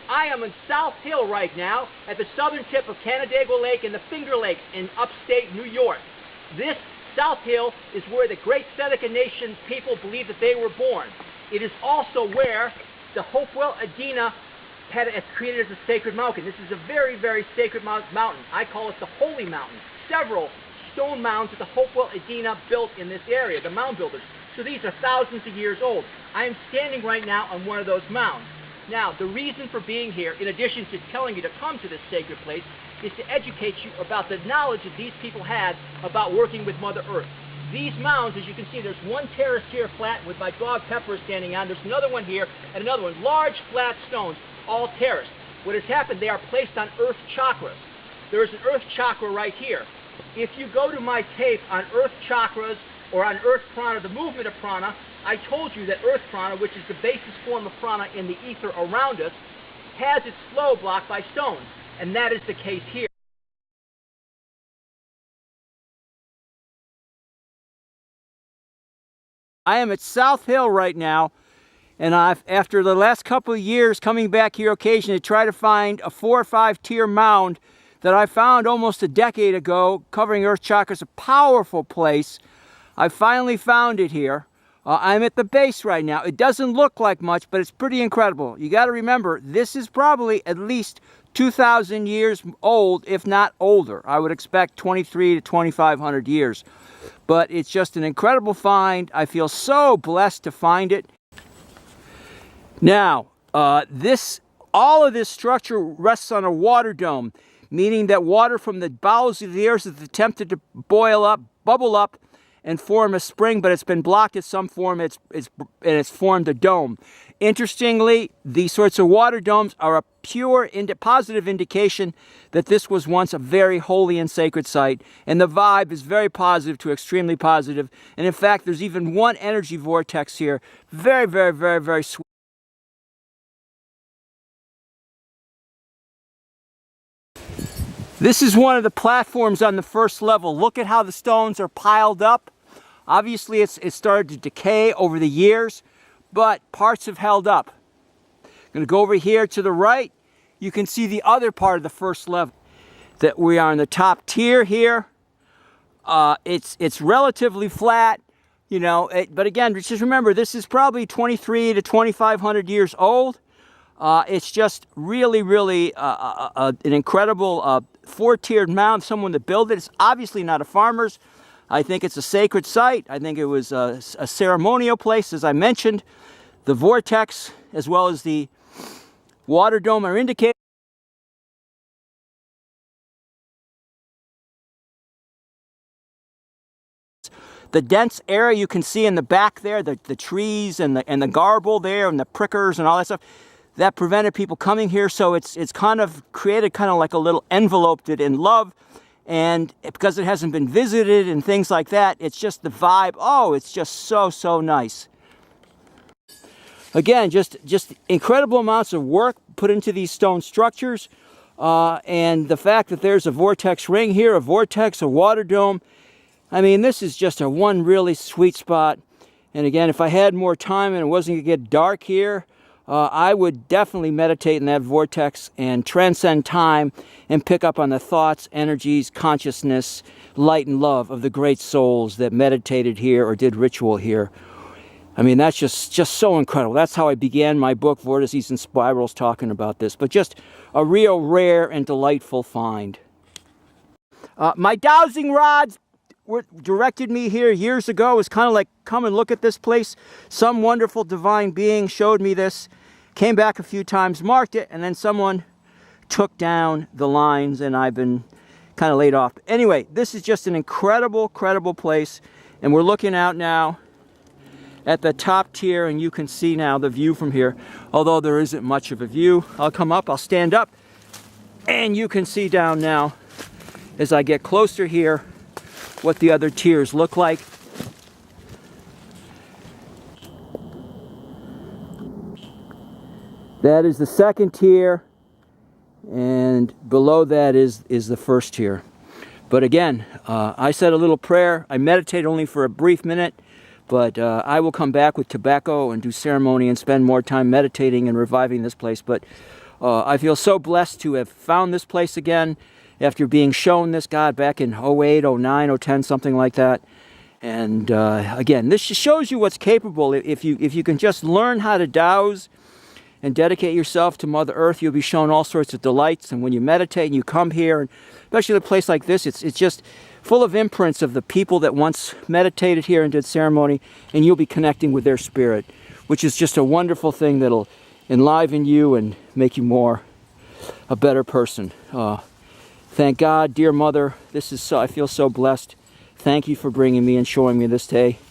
I am in South Hill right now at the southern tip of Canandaigua Lake and the Finger Lakes in upstate New York. This South Hill is where the great Seneca Nation people believe that they were born. It is also where the Hopewell Adena had it created as a sacred mountain. This is a very, very sacred mountain. I call it the Holy Mountain. Several stone mounds that the Hopewell Adena built in this area, the mound builders. So these are thousands of years old. I am standing right now on one of those mounds. Now, the reason for being here, in addition to telling you to come to this sacred place, is to educate you about the knowledge that these people had about working with Mother Earth. These mounds, as you can see, there's one terrace here flat with my dog Pepper standing on. There's another one here and another one. Large, flat stones, all terraced. What has happened, they are placed on earth chakras. There is an earth chakra right here. If you go to my tape on earth chakras or on earth prana, the movement of prana, I told you that earth prana, which is the basis form of prana in the ether around us, has its flow blocked by stones. And that is the case here. I am at South Hill right now, and after the last couple of years coming back here occasionally to try to find a 4 or 5 tier mound that I found almost a decade ago covering earth chakras, a powerful place. I finally found it here. I'm at the base right now. It doesn't look like much, but it's pretty incredible. You got to remember, this is probably at least 2,000 years old, if not older. I would expect 2,300 to 2,500 years. But it's just an incredible find. I feel so blessed to find it. Now, all of this structure rests on a water dome, meaning that water from the bowels of the earth is attempted to boil up, bubble up, and form a spring, but it's been blocked in some form, and it's formed a dome. Interestingly, these sorts of water domes are a pure positive indication that this was once a very holy and sacred site, and the vibe is very positive to extremely positive. And in fact, there's even one energy vortex here, very, very, very, very sweet. This is one of the platforms on the first level. Look at how the stones are piled up. Obviously, it's started to decay over the years, but parts have held up. I'm going to go over here to the right. You can see the other part of the first level. That we are in the top tier here. It's relatively flat, you know. But again, just remember, this is probably 2,300 to 2,500 years old. It's just really, really an incredible 4-tiered mound. Someone that built it. It's obviously not a farmer's. I think it's a sacred site. I think it was a ceremonial place, as I mentioned. The vortex, as well as the water dome, are indicated. The dense area you can see in the back there, the trees and the garble there and the prickers and all that stuff, that prevented people coming here. So it's kind of created kind of like a little enveloped it in love. And because it hasn't been visited and things like that, it's just the vibe. Oh, it's just so, so nice. Again, just incredible amounts of work put into these stone structures. And the fact that there's a vortex ring here, a vortex, a water dome. I mean, this is just one really sweet spot. And again, if I had more time and it wasn't going to get dark here, I would definitely meditate in that vortex and transcend time and pick up on the thoughts, energies, consciousness, light and love of the great souls that meditated here or did ritual here. I mean, that's just so incredible. That's how I began my book, Vortices and Spirals, talking about this. But just a real rare and delightful find. My dowsing rods directed me here years ago. It was kind of like, come and look at this place. Some wonderful divine being showed me this. Came back a few times, marked it, and then someone took down the lines, and I've been kind of laid off. Anyway, this is just an incredible, incredible place, and we're looking out now at the top tier, and you can see now the view from here, although there isn't much of a view. I'll come up, I'll stand up, and you can see down now, as I get closer here, what the other tiers look like. That is the second tier, and below that is the first tier. But again, I said a little prayer. I meditate only for a brief minute, but I will come back with tobacco and do ceremony and spend more time meditating and reviving this place. But I feel so blessed to have found this place again after being shown this, God, back in 08, 09, 010, something like that. And again, this just shows you what's capable. If you can just learn how to douse and dedicate yourself to Mother Earth, you'll be shown all sorts of delights. And when you meditate and you come here, and especially a place like this, it's just full of imprints of the people that once meditated here and did ceremony, and you'll be connecting with their spirit, which is just a wonderful thing that'll enliven you and make you a better person. Thank God, dear Mother, I feel so blessed. Thank you for bringing me and showing me this day.